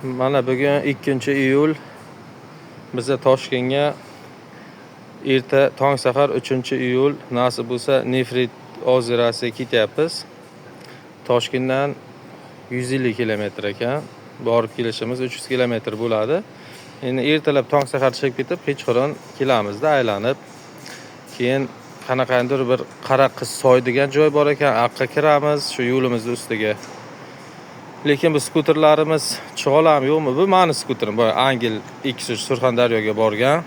Mana bugun 2-iyul biz Toshkentga erta tong safar 3-iyul nasib bo'lsa Nefrit ozerasiga ketyapmiz. Toshkentdan 150 kilometr ekan. Borib kelishimiz 300 kilometr bo'ladi. Endi ertalab tong safar chiqib ketib, kechqurun kelamizda aylanib. Keyin qanaqandir bir Qaraqiz soy degan joy bor ekan, aqqa kiramiz shu yo'limizning ustiga. Lekin bu skuterlarimiz chiqolami yo'qmi? Bu meni skuterim. Bu Angel X3 Surxondaryoga borgan.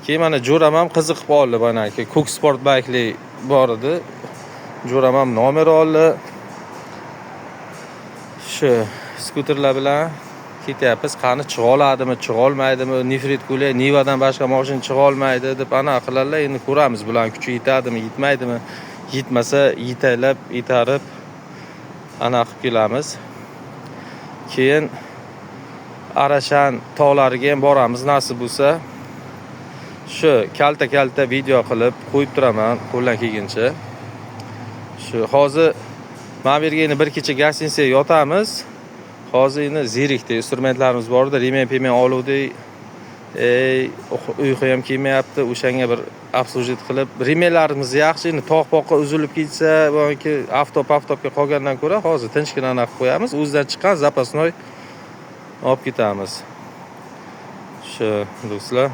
Keyin mana jo'ram ham qiziqib qoldi banaki. Cook Sport baykli bor edi. Jo'ram ham nomer oldi. Shu skuterlar bilan ketyapmiz. Qani chiqoladimi, chiqolmaydimi? Nefrit Kule Nivadan boshqa mashina chiqolmaydi deb anaqa qiladilar. Endi ko'ramiz, bular kuchi yetadimi, yetmaydimi? Yetmasa yetaylab, itarib anaqa qilib kelamiz. Keyin Arashan tog'lariga ham boramiz nasib bo'lsa. Shu kalta video qilib qo'yib turaman qo'ldan kelguncha. Shu hozir men bu yerga bir kecha gostinsiyaga yotamiz. Hozir endi zerikdi, instrumentlarimiz bor edi, remen oluvdik. Uyqu ham kelmayapti. O'shanga bir obslužit qilib, remenlarimiz yaxshi, endi tog'-poqqa uzilib ketsa, yoki avtopga qolgandan ko'ra hozir tinchgina qilib qo'yamiz. O'zidan chiqqan zapasnoy olib ketamiz. Shu do'stlar.